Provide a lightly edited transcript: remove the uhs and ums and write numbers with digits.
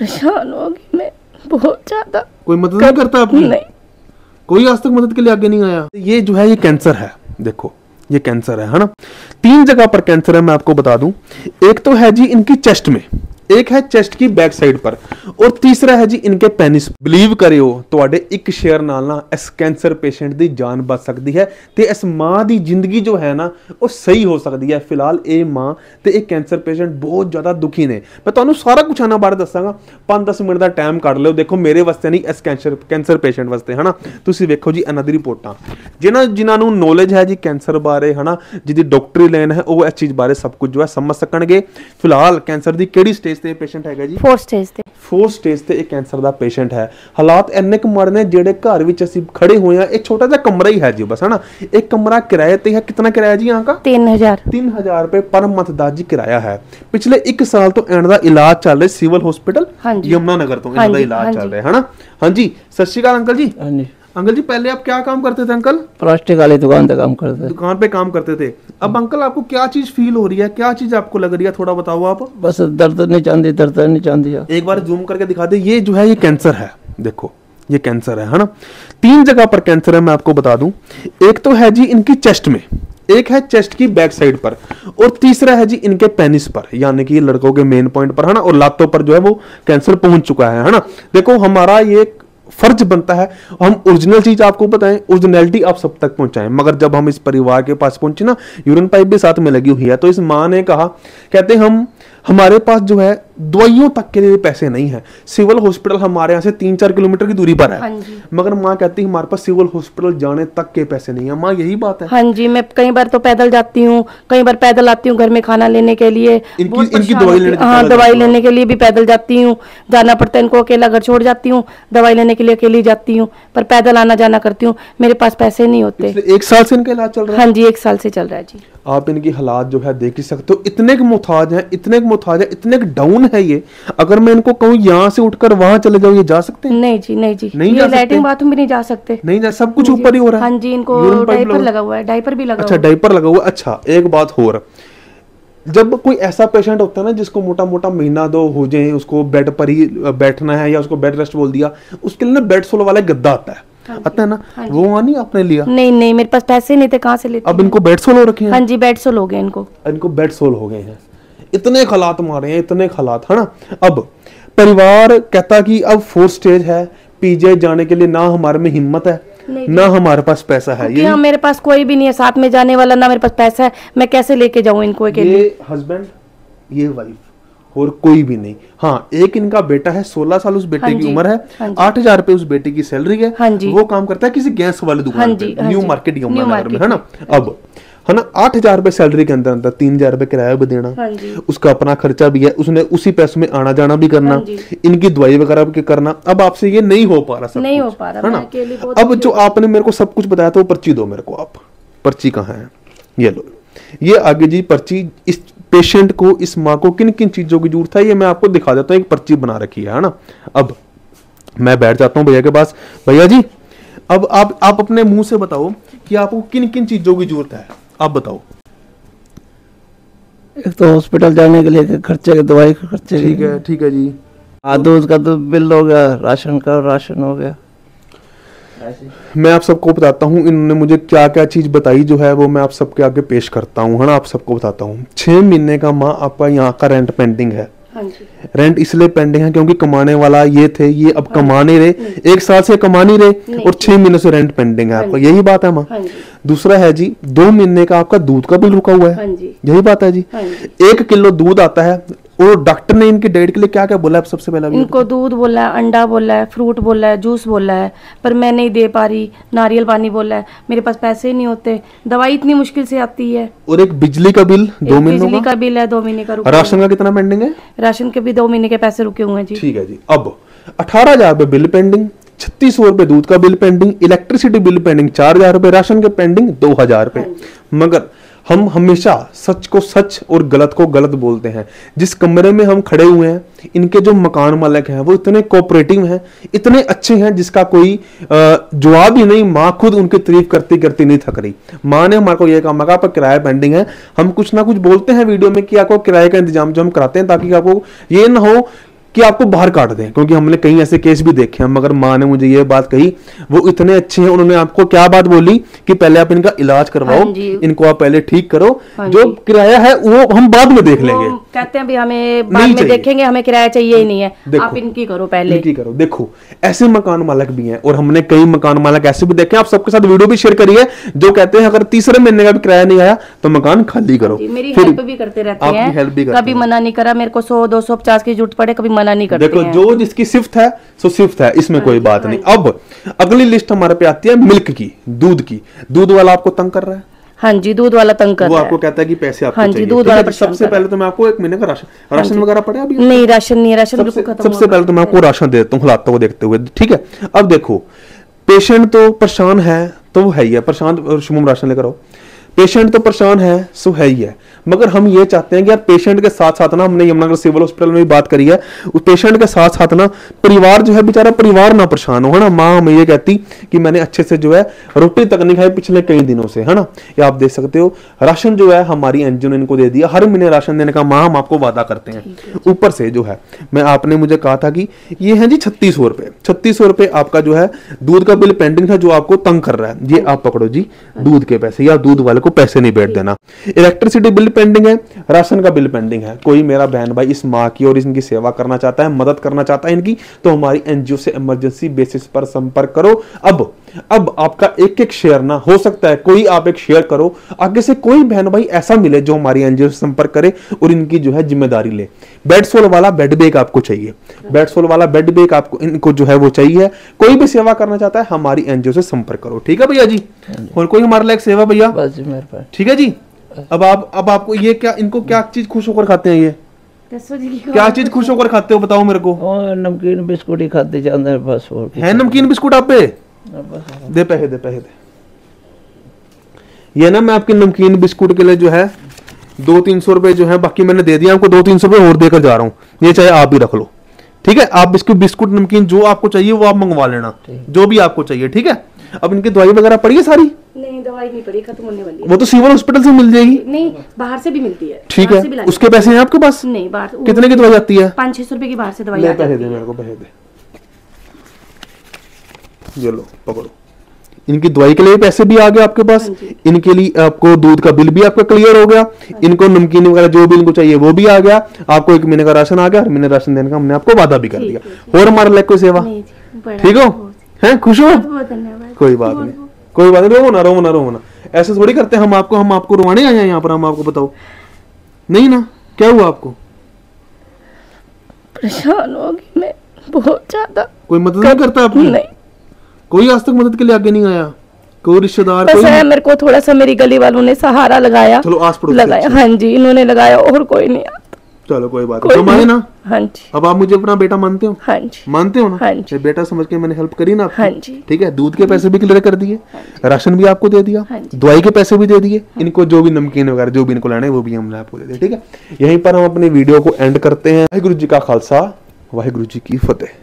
परेशान हो गई मैं बहुत ज्यादा। कोई मदद नहीं करता आपकी? नहीं, कोई आज तक मदद के लिए आगे नहीं आया। ये जो है ये कैंसर है, देखो ये कैंसर है ना। 3 जगह पर कैंसर है, मैं आपको बता दूं। एक तो है जी इनकी चेस्ट में, एक है चेस्ट की बैक साइड पर, और तीसरा है जी इनके पेनिस। बिलीव करियो ਤੁਹਾਡੇ ਇੱਕ ਸ਼ੇਅਰ ਨਾਲ ਨਾ ਇਸ ਕੈਂਸਰ ਪੇਸ਼ੈਂਟ ਦੀ ਜਾਨ ਬਚ ਸਕਦੀ ਹੈ ਤੇ ਇਸ ਮਾਂ ਦੀ ਜ਼ਿੰਦਗੀ ਜੋ ਹੈ ਨਾ ਉਹ ਸਹੀ ਹੋ ਸਕਦੀ ਹੈ। ਫਿਲਹਾਲ ਇਹ ਮਾਂ ਤੇ ਇਹ ਕੈਂਸਰ ਪੇਸ਼ੈਂਟ ਬਹੁਤ ਜ਼ਿਆਦਾ ਦੁਖੀ ਨੇ। ਮੈਂ ਤੁਹਾਨੂੰ ਸਾਰਾ ਕੁਝ ਇਹਨਾਂ ਬਾਰੇ ਦੱਸਾਂਗਾ। 5-10 ਮਿੰਟ ਦਾ ਟਾਈਮ ਕੱਢ ਲਿਓ। ਦੇਖੋ ਮੇਰੇ ਵਾਸਤੇ ਨਹੀਂ, ਇਸ ਕੈਂਸਰ ਪੇਸ਼ੈਂਟ ਵਾਸਤੇ ਹਨਾ। ਤੁਸੀਂ ਵੇਖੋ ਜੀ ਇਹਨਾਂ ਦੀ ਰਿਪੋਰਟਾਂ। ਜਿਨ੍ਹਾਂ ਨੂੰ ਨੌਲੇਜ ਹੈ ਜੀ ਕੈਂਸਰ ਬਾਰੇ ਹਨਾ, ਜਿਹਦੀ ਡਾਕਟਰੀ ਲਾਈਨ ਹੈ, ਉਹ ਇਸ ਚੀਜ਼ ਬਾਰੇ ਸਭ ਕੁਝ ਜੋ ਹੈ ਸਮਝ ਸਕਣਗੇ। ਫਿਲਹਾਲ ਕੈਂਸਰ ਦੀ ਕਿਹੜੀ ਸਟੇਜ ਤੇ ਪੇਸ਼ੈਂਟ ਹੈਗਾ ਜੀ? 4 ਸਟੇਜ ਤੇ। 4 ਸਟੇਜ ਤੇ ਇਹ ਕੈਂਸਰ ਦਾ ਪੇਸ਼ੈਂਟ ਹੈ। ਹਾਲਾਤ ਇੰਨੇ ਕੁ ਮਾੜੇ ਨੇ, ਜਿਹੜੇ ਘਰ ਵਿੱਚ ਅਸੀਂ ਖੜੇ ਹੋਏ ਆ, ਇਹ ਛੋਟਾ ਜਿਹਾ ਕਮਰਾ ਹੀ ਹੈ ਜੀ ਬਸ, ਹੈ ਨਾ। एक कमरा किराए पे है। कितना किराया जी यहाँ का? 3000 रुपए पर मंथ ਦਾ ਜੀ ਕਿਰਾਇਆ ਹੈ। ਪਿਛਲੇ 1 ਸਾਲ ਤੋਂ ਇਹਨਾਂ ਦਾ ਇਲਾਜ ਚੱਲ ਰਿਹਾ ਸਿਵਲ ਹਸਪੀਟਲ यमुनानगर ਤੋਂ ਇਹਨਾਂ ਦਾ ਇਲਾਜ ਚੱਲ ਰਿਹਾ है ना। हाँ जी, सत श्री अकाल अंकल जी। हाँ जी अंकल जी, पहले आप क्या काम करते थे अंकल? प्लास्टिक वाली दुकान पे काम करते थे। दुकान पे काम करते थे। अब अंकल आपको क्या चीज फील हो रही है, क्या चीज आपको लग रही है, थोड़ा बताओ आप। बस दर्द नहीं चाहती, दर्द नहीं चाहती। एक बार जूम करके दिखा दे। ये जो है ये कैंसर है, देखो ये कैंसर है ना। 3 जगह पर कैंसर है, मैं आपको बता दूं। एक तो है जी इनकी चेस्ट में, एक है चेस्ट की बैक साइड पर, और तीसरा है जी इनके पेनिस पर, यानी कि लड़कों के मेन पॉइंट पर है ना, और लातों पर जो है वो कैंसर पहुंच चुका है ना। देखो हमारा ये फर्ज बनता है हम ओरिजिनल चीज आपको बताएं, ओरिजिनलिटी आप सब तक पहुंचाएं। मगर जब हम इस परिवार के पास पहुंचे ना, यूरिन पाइप भी साथ में लगी हुई है, तो इस मां ने कहा, कहते हमारे पास जो है दवाइयों तक के लिए पैसे नहीं है। सिविल हॉस्पिटल हमारे यहाँ से 3-4 किलोमीटर की दूरी पर है। मगर माँ कहती है हमारे पास सिविल हॉस्पिटल जाने तक के पैसे नहीं है। माँ यही बात है। हाँ जी, मैं कई बार तो पैदल जाती हूँ, कई बार पैदल आती हूँ घर में खाना लेने के लिए। इनकी दवाई लेने के लिए भी पैदल जाती हूँ, जाना पड़ता है इनको। अकेला घर छोड़ जाती हूँ, दवाई लेने के लिए अकेली जाती हूँ, पर पैदल आना जाना करती हूँ। मेरे पास पैसे नहीं होते। 1 साल से इनका इलाज चल रहा है? हाँ जी, 1 साल से चल रहा है जी। आप इनकी हालात जो है देख ही सकते हो। इतने मुताज है, इतने डाउन है ये। अगर मैं इनको कहूँ यहाँ से उठकर वहां चले जाओ, ये जा सकते हैं? नहीं जी, नहीं जी, नहीं ये लैट्रिन बाथरूम भी नहीं जा सकते। नहीं जा, सब कुछ ऊपर ही हो रहा है। हाँ जी, इनको डायपर लगा हुआ है, डायपर भी लगा। अच्छा, डायपर लगा हुआ। अच्छा, एक बात और, जब कोई ऐसा पेशेंट होता है ना जिसको मोटा मोटा महीना 2 हो जाए, उसको बेड पर ही बैठना है या उसको बेड रेस्ट बोल दिया, उसके लिए ना बेड सोल वाला गद्दा आता है। आता है ना। वो वहाँ नहीं आपने लिया? नहीं नहीं, मेरे पास पैसे नहीं थे, कहाँ से लेते। अब इनको बेड सोल हो रखे हैं? हाँ जी, बेड सोल हो गए इनको बेड सोल हो गए हैं। इतने हालात मारे हैं, इतने हालात है ना। अब परिवार कहता कि अब 4 स्टेज है, पीजे जाने के लिए ना हमारे में हिम्मत है, ना हमारे पास पैसा है। ये मेरे पास कोई भी नहीं है साथ में जाने वाला, ना मेरे पास पैसा है। मैं कैसे लेके जाऊं इनको अकेले? ये हस्बैंड, ये वाइफ, और कोई भी नहीं। हाँ, एक इनका बेटा है, 16 साल उस बेटे की उम्र है। 8000 रुपए उस बेटे की सैलरी है। वो काम करता है किसी गैस वाली दुकान पे, न्यू मार्केट यमुनानगर में, है ना। अब है ना, 8000 रुपए सैलरी के अंदर 3000 रुपए किराया भी देना, उसका अपना खर्चा भी है, उसने उसी पैसों में आना जाना भी करना, इनकी दवाई वगैरह भी करना। अब आपसे ये नहीं हो पा रहा, सब नहीं हो पा रहा है ना। अब जो आपने मेरे को सब कुछ बताया था, वो पर्ची दो मेरे को। आप पर्ची कहाँ है? ये लो, ये आगे जी पर्ची। इस पेशेंट को, इस माँ को किन किन चीजों की जरूरत है ये मैं आपको दिखा देता हूँ। एक पर्ची बना रखी है ना। अब मैं बैठ जाता हूँ भैया के पास। भैया जी, अब आप अपने मुंह से बताओ कि आपको किन किन चीजों की जरूरत है, आप बताओ। एक तो हॉस्पिटल जाने के लिए खर्चे के, दवाई के खर्चे। ठीक है जी। दूध का तो बिल हो गया, राशन का राशन हो गया। मैं आप सबको बताता हूँ इन्होंने मुझे क्या क्या चीज बताई जो है वो मैं आप सबके आगे पेश करता हूँ, है ना। आप सबको बताता हूँ। 6 महीने का माँ आपका यहाँ का रेंट पेंडिंग है। रेंट इसलिए पेंडिंग है क्योंकि कमाने वाला ये थे, ये अब कमा नहीं रहे। 1 साल से कमा नहीं रहे और 6 महीने से रेंट पेंडिंग है आपका। यही बात है माँ। दूसरा है जी 2 महीने का आपका दूध का बिल रुका हुआ है। यही बात है जी। 1 किलो दूध आता है और डॉक्टर ने इनके डेट के लिए क्या क्या बोला है? सबसे पहले इनको दूध बोला है, अंडा बोला है, फ्रूट बोला है, जूस बोला है, पर मैं नहीं दे पा रही। नारियल पानी बोला है, मेरे पास पैसे नहीं होते, दवाई इतनी मुश्किल से आती है। और एक बिजली का बिल 2 महीने बिजली का बिल है 2 महीने का रुका। राशन का कितना पेंडिंग है? राशन के भी 2 महीने के पैसे रुके हुए हैं जी। ठीक है जी। अब 18,000 रुपए बिल पेंडिंग, 3600 रुपए दूध का bill pending, electricity bill pending 4000 रुपए, राशन के पेंडिंग 2000 रुपए। मगर हम हमेशा सच को सच और गलत को गलत बोलते हैं। जिस कमरे में हम खड़े हुए हैं, इनके जो मकान मालिक हैं वो इतने कोऑपरेटिव हैं, इतने अच्छे हैं जिसका कोई जवाब ही नहीं। माँ खुद उनकी तारीफ करती करती नहीं थक रही। माँ ने हमारे को यह कहा, मगर आपका किराया पेंडिंग है। हम कुछ ना कुछ बोलते हैं वीडियो में कि आपको किराए का इंतजाम जो हम कराते हैं ताकि आपको ये ना हो कि आपको बाहर काट दें, क्योंकि हमने कई ऐसे केस भी देखे हैं। मगर माँ ने मुझे ये बात कही, वो इतने अच्छे हैं, उन्होंने आपको क्या बात बोली कि पहले आप इनका इलाज करवाओ, इनको आप पहले ठीक करो, जो किराया है वो हम बाद में देख लेंगे। कहते हैं भी हमें बाद में देखेंगे, हमें किराया चाहिए ही नहीं है, आप इनकी करो पहले, इनकी करो। देखो ऐसे मकान मालिक भी हैं, और हमने कई मकान मालिक ऐसे भी देखे, आप सबके साथ वीडियो भी शेयर करी है, जो कहते हैं अगर तीसरे महीने का भी किराया नहीं आया तो मकान खाली करो। मेरी हेल्प भी करते रहते हैं, कभी मना नहीं करा, मेरे को 100 250 की जरूरत पड़े कभी मना नहीं करते। देखो जो जिसकी सिफ्त है सो सिफ्त है, इसमें कोई बात नहीं। अब अगली लिस्ट हमारे पे आती है मिल्क की, दूध की। दूध वाला आपको तंग कर रहा है। हाँ जी, दूध वाला तंग कर वो रहा है, आपको कहता है कि पैसे आपको चाहिए। दूध वाला सबसे पहले तो मैं आपको 1 महीने का राशन वगैरह पड़े अभी? नहीं, राशन नहीं है, राशन बिल्कुल खत्म। सबसे पहले तो मैं आपको राशन दे देता हूँ हालातों को देखते हुए, ठीक है। अब देखो पेशेंट तो परेशान है, तो वो है ही है परेशान, शुभम राशन लेकर आओ। पेशेंट तो परेशान है, सो है ही है, मगर हम ये चाहते हैं कि यार पेशेंट के साथ साथ ना, हमने यमुनानगर सिविल हॉस्पिटल में भी बात करी है, उस पेशेंट के साथ साथ ना परिवार जो है बेचारा परिवार ना परेशान हो, है ना। माँ हमें ये कहती कि मैंने अच्छे से जो है रोटी तक नहीं खाई पिछले कई दिनों से, है ना। ये आप देख सकते हो, राशन जो है हमारी एनजीओ ने इनको दे दिया, हर महीने राशन देने का माँ हम आपको वादा करते हैं। ऊपर से जो है मैं आपने मुझे कहा था कि ये है जी 3600 रुपए, 3600 रुपए आपका जो है दूध का बिल पेंडिंग है, जो आपको तंग कर रहा है, ये आप पकड़ो जी दूध के पैसे, या दूध वाले को पैसे नहीं बैठ देना। इलेक्ट्रिसिटी बिल पेंडिंग है, राशन का बिल पेंडिंग है। कोई मेरा बहन भाई इस माँ की और इनकी सेवा करना चाहता है, मदद करना चाहता है इनकी, तो हमारी एनजीओ से इमरजेंसी बेसिस पर संपर्क करो। अब आपका एक एक शेयर ना हो सकता है, कोई आप एक शेयर करो, आगे से कोई बहन भाई ऐसा मिले जो हमारी एनजीओ से संपर्क करे और इनकी जो है जिम्मेदारी ले। बेडसोल वाला बेड बैग आपको चाहिए, बेडसोल वाला बेड बैग आपको इनको जो है वो चाहिए। कोई भी सेवा करना चाहता है हमारी एनजीओ से संपर्क करो, ठीक है भैया जी। और कोई हमारे लिए सेवा भैया, ठीक है जी। अब आपको ये क्या, इनको क्या चीज खुश होकर खाते हैं, ये क्या चीज खुश होकर खाते हो बताओ मेरे को? नमकीन बिस्कुट ही खाते जाते हैं बस। और है नमकीन बिस्कुट आप पे? दे पैसे दे। ये ना मैं आपके नमकीन बिस्कुट के लिए जो है 200-300 रुपए जो है बाकी मैंने दे दिया आपको, 200-300 रुपए और देकर जा रहा हूँ, ये चाहे आप भी रख लो, ठीक है। आप बिस्कुट नमकीन जो आपको चाहिए वो आप मंगवा लेना, जो भी आपको चाहिए, ठीक है। अब इनकी दवाई वगैरह पड़ी है सारी? नहीं, दवाई नहीं पड़ी, खत्म होने वाली है। वो तो सिविल हॉस्पिटल से मिल जाएगी। नहीं, बाहर से भी मिलती है, ठीक है। उसके पैसे हैं आपके पास? नहीं, बाहर कितने की दवाई आती है? 500-600 रुपए की बाहर से दवाई आती है। पैसे दे मेरे को, पैसे दे, ये लो पकड़ो। इनकी दवाई के लिए पैसे भी आ गए आपके पास, इनके लिए आपको दूध का बिल भी आपका क्लियर हो गया, इनको नमकीन वगैरह जो भी इनको चाहिए वो भी आ गया, आपको 1 महीने का राशन आ गया, हर महीने राशन देने का हमने आपको वादा भी कर दिया। और हमारे लिए कोई सेवा, ठीक हो, हैं खुश हो? कोई बात नहीं, कोई बात नहीं, रो ना, ऐसे थोड़ी करते हैं हम आपको रुवाने आए हैं यहाँ पर, हम आपको बताओ नहीं ना। क्या हुआ आपको? परेशान हो गई मैं बहुत ज्यादा। कोई मदद नहीं करता आपकी? नहीं, कोई आज तक मदद के लिए आगे नहीं आया? कोई रिश्तेदार? बस है मेरे को थोड़ा सा, मेरी गली वालों ने सहारा लगाया, चलो आस पड़ोस लगाया, हाँ जी इन्होंने लगाया, और कोई नहीं आता। चलो कोई बात नहीं, माने ना? हाँ जी। अब आप मुझे अपना बेटा मानते हो? हाँ जी। मानते हो ना? हाँ जी। बेटा समझ के मैंने हेल्प करी ना आपकी? हाँ जी। ठीक है, दूध के पैसे भी क्लियर कर दिए, राशन भी आपको दे दिया, दवाई के पैसे भी दे दिए, इनको जो भी नमकीन वगैरह जो भी इनको लाने वो भी हमने आपको दे दिया, ठीक है। यहीं पर हम अपनी वीडियो को एंड करते हैं। वाहिगुरु जी का खालसा, वाहिगुरु जी की फतेह।